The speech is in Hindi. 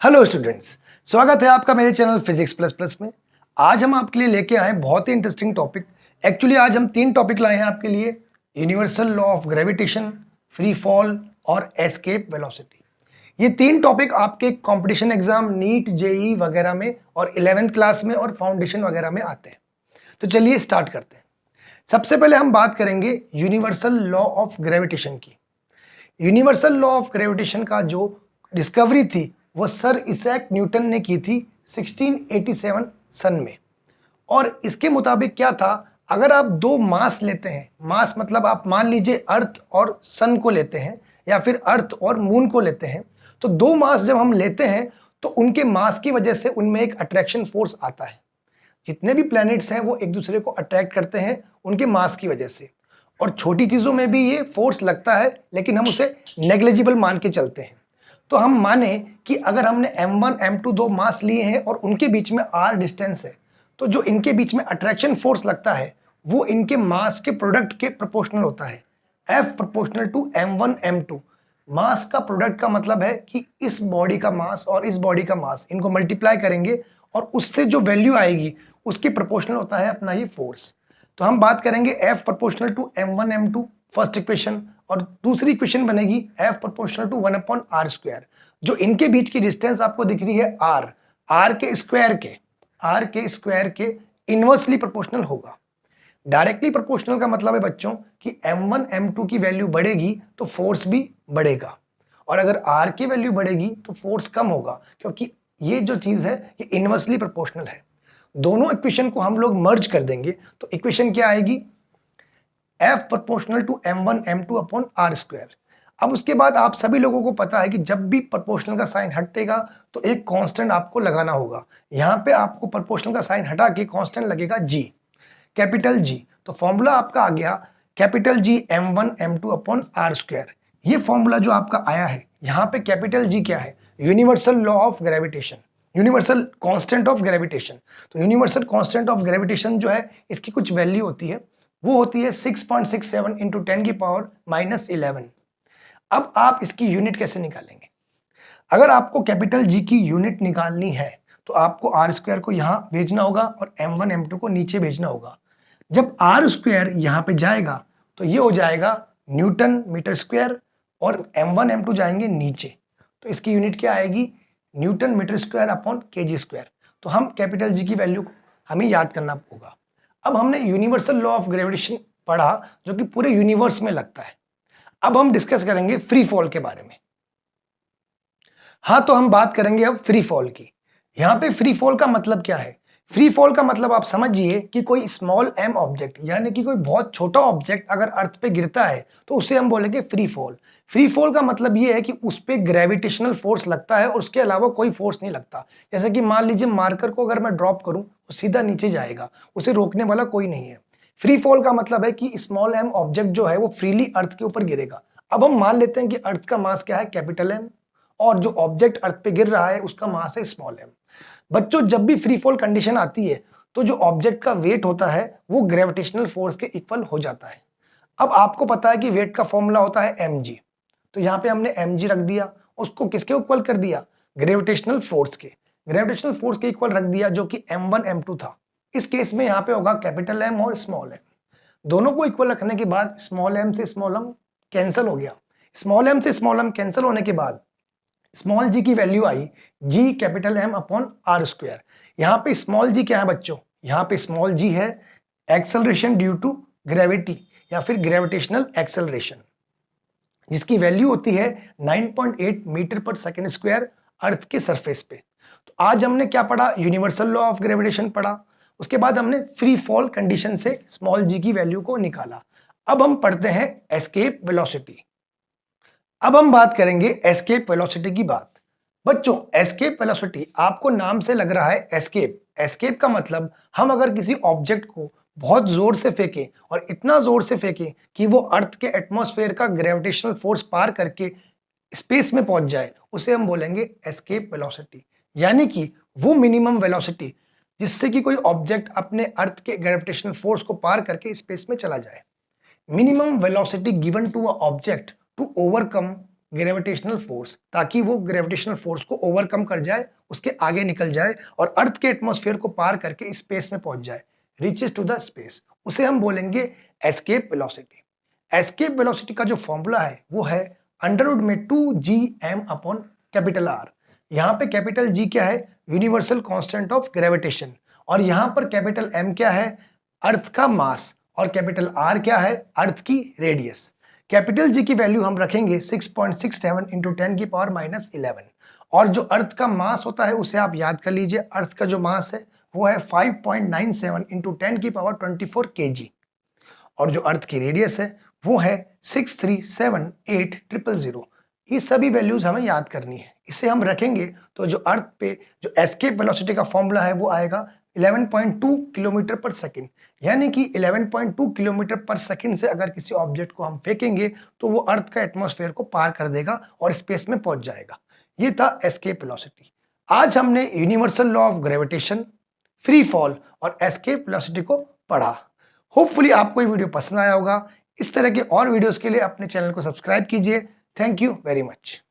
हेलो स्टूडेंट्स, स्वागत है आपका मेरे चैनल फिजिक्स प्लस प्लस में। आज हम आपके लिए लेके आए बहुत ही इंटरेस्टिंग टॉपिक। एक्चुअली आज हम 3 टॉपिक लाए हैं आपके लिए। Universal law of gravitation, free fall और एस्केप वेलोसिटी। ये 3 टॉपिक आपके कंपटीशन एग्जाम नीट जेई वगैरह में और 11th क्लास में और फाउंडेशन वगैरह में आते हैं। तो चलिए स्टार्ट करते हैं। सबसे पहले हम बात करेंगे यूनिवर्सल लॉ ऑफ ग्रेविटेशन की। यूनिवर्सल लॉ ऑफ ग्रेविटेशन का जो डिस्कवरी थी वो सर इसैक न्यूटन ने की थी 1687 सन में। और इसके मुताबिक क्या था, अगर आप दो मास लेते हैं, मास मतलब आप मान लीजिए अर्थ और सन को लेते हैं या फिर अर्थ और मून को लेते हैं, तो दो मास जब हम लेते हैं तो उनके मास की वजह से उनमें एक अट्रैक्शन फोर्स आता है। जितने भी प्लैनेट्स हैं वो एक दूसरे को अट्रैक्ट करते हैं उनके मास की वजह से। और छोटी चीज़ों में भी ये फोर्स लगता है, लेकिन हम उसे नेग्लिजिबल मान के चलते हैं। तो हम माने कि अगर हमने m1 m2 दो मास लिए हैं और उनके बीच में r डिस्टेंस है, तो जो इनके बीच में अट्रैक्शन फोर्स लगता है वो इनके मास के प्रोडक्ट के प्रोपोर्शनल होता है। F proportional to m1 m2। मास का प्रोडक्ट का मतलब है कि इस बॉडी का मास और इस बॉडी का मास इनको मल्टीप्लाई करेंगे और उससे जो वैल्यू आएगी उसके प्रोपोर्शनल होता है अपना ये फोर्स। तो हम बात करेंगे F proportional to m1 m2 first equation, और दूसरी इक्वेशन बनेगी F प्रोपोर्शनल टू 1/r²। जो इनके बीच की डिस्टेंस आपको दिख रही है r के स्क्वायर के इनवर्सली प्रोपोर्शनल होगा। डायरेक्टली प्रोपोर्शनल का मतलब है बच्चों कि m1 m2 की वैल्यू बढ़ेगी तो फोर्स भी बढ़ेगा, और अगर r की वैल्यू बढ़ेगी तो फोर्स कम होगा, क्योंकि ये जो चीज है ये इनवर्सली प्रोपोर्शनल है। दोनों इक्वेशन को हम लोग मर्ज कर देंगे तो इक्वेशन क्या आएगी, F proportional to m1 m2 upon r²। अब उसके बाद आप सभी लोगों को पता है कि जब भी प्रोपोर्शनल का साइन हटेगा तो एक कांस्टेंट आपको लगाना होगा। यहां पे आपको प्रोपोर्शनल का साइन हटा के कांस्टेंट लगेगा g, कैपिटल G। तो फॉर्मूला आपका आ गया capital G m1 m2 upon r²। ये फॉर्मूला जो आपका आया है, यहाँ पे कैपिटल G क्या है, universal law of gravitation, universal constant of gravitation. तो यूनिवर्सल कांस्टेंट ऑफ ग्रेविटेशन जो है इसकी कुछ वैल्यू होती है, वो होती है 6.67 इंटू 10⁻⁻11। अब आप इसकी यूनिट कैसे निकालेंगे, अगर आपको कैपिटल G की यूनिट निकालनी है तो आपको r² को यहाँ भेजना होगा और m1 m2 को नीचे भेजना होगा। जब r² यहाँ पे जाएगा तो ये हो जाएगा न्यूटन मीटर स्क्वायर, और m1 m2 जाएंगे नीचे तो इसकी यूनिट क्या आएगी, Newton metre square upon kg²। तो हम कैपिटल G की वैल्यू को हमें याद करना होगा। अब हमने यूनिवर्सल लॉ ऑफ ग्रेविटेशन पढ़ा जो कि पूरे यूनिवर्स में लगता है। अब हम डिस्कस करेंगे फ्री फॉल के बारे में। हाँ, तो हम बात करेंगे अब फ्री फॉल की। यहां पे फ्री फॉल का मतलब क्या है, फ्री फॉल का मतलब आप समझिए कि कोई स्मॉल m ऑब्जेक्ट यानी कि कोई बहुत छोटा ऑब्जेक्ट अगर अर्थ पे गिरता है तो उसे हम बोलेंगे फ्री फॉल। फ्री फॉल का मतलब ये है कि उस पे ग्रेविटेशनल फोर्स लगता है और उसके अलावा कोई फोर्स नहीं लगता। जैसे कि मान लीजिए मार्कर को अगर मैं ड्रॉप करूं वो सीधा नीचे जाएगा, उसे रोकने वाला कोई नहीं है। फ्री फॉल का मतलब है कि स्मॉल m ऑब्जेक्ट जो है वो फ्रीली अर्थ के ऊपर गिरेगा। अब हम मान लेते हैं कि अर्थ का मास क्या है, कैपिटल M, और जो ऑब्जेक्ट अर्थ पे गिर रहा है उसका मास है स्मॉल m। बच्चों, जब भी फ्री फॉल कंडीशन आती है तो जो ऑब्जेक्ट का वेट होता है वो ग्रेविटेशनल फोर्स के इक्वल हो जाता है। अब आपको पता है कि वेट का फॉर्मूला होता है mg, तो यहाँ पे हमने mg रख दिया, उसको किसके इक्वल कर दिया, ग्रेविटेशनल फोर्स के, ग्रेविटेशनल फोर्स के इक्वल रख दिया जो कि m1 m2 था। इस केस में यहाँ पे होगा कैपिटल M और स्मॉल m। दोनों को इक्वल रखने के बाद स्मॉल m से स्मॉल m कैंसिल हो गया। स्मॉल m से स्मॉल m कैंसिल होने के बाद स्मॉल g की वैल्यू आई g capital M upon r²। यहाँ पे स्मॉल g क्या है बच्चों, यहाँ पे स्मॉल g है एक्सेलरेशन ड्यू टू ग्रेविटी या फिर ग्रेविटेशनल एक्सेलरेशन, जिसकी वैल्यू होती है 9.8 मीटर पर सेकेंड स्क्वायर अर्थ के सरफेस पे। तो आज हमने क्या पढ़ा, यूनिवर्सल लॉ ऑफ ग्रेविटेशन पढ़ा, उसके बाद हमने फ्री फॉल कंडीशन से स्मॉल g की वैल्यू को निकाला। अब हम पढ़ते हैं एस्केप वेलोसिटी। अब हम बात करेंगे एस्केप वेलोसिटी की बात। बच्चों, एस्केप वेलोसिटी आपको नाम से लग रहा है एस्केप, एस्केप का मतलब हम अगर किसी ऑब्जेक्ट को बहुत जोर से फेंकें और इतना जोर से फेंकें कि वो अर्थ के एटमॉस्फेयर का ग्रेविटेशनल फोर्स पार करके स्पेस में पहुंच जाए, उसे हम बोलेंगे एस्केप वेलोसिटी। यानी कि वो मिनिमम वेलोसिटी जिससे कि कोई ऑब्जेक्ट अपने अर्थ के ग्रेविटेशनल फोर्स को पार करके स्पेस में चला जाए। Minimum velocity given to a object to overcome gravitational force, ताकि वो ग्रेविटेशनल फोर्स को ओवरकम कर जाए, उसके आगे निकल जाए और अर्थ के एटमॉस्फेयर को पार करके स्पेस में पहुंच जाए, रीचेस टू द स्पेस। उसे हम बोलेंगे एस्केप वेलोसिटी। एस्केप वेलोसिटी का जो फॉर्मूला है वो है अंडरवुड में 2gm अपॉन कैपिटल आर। यहाँ पे कैपिटल जी क्या है? Universal constant of gravitation. और यहाँ पर कैपिटल एम क्या है? अर्थ का मास। और कैपिटल आर क्या है? अर्थ की रेडियस। कैपिटल जी की वैल्यू हम रखेंगे 6.67 इंटू 10 की पावर माइनस 11। और जो अर्थ का मास होता है उसे आप याद कर लीजिए, अर्थ का जो मास है वो है 5.97 इंटू 10 की पावर 24 kg। और जो अर्थ की रेडियस है वो है 6378000। ये सभी वैल्यूज हमें याद करनी है। इसे हम रखेंगे तो जो अर्थ पे जो एस्केप वेलोसिटी का फॉर्मूला है वो आएगा 11.2 किलोमीटर पर सेकंड। यानी कि 11.2 किलोमीटर पर सेकंड से अगर किसी ऑब्जेक्ट को हम फेंकेंगे तो वो अर्थ का एटमॉस्फेयर को पार कर देगा और स्पेस में पहुंच जाएगा। ये था एस्केप वेलोसिटी। आज हमने universal law of gravitation, free fall और एस्केप वेलोसिटी को पढ़ा। होपफुली आपको ये वीडियो पसंद आया होगा। इस तरह के और वीडियोस के लिए अपने चैनल को सब्सक्राइब कीजिए। Thank you very much.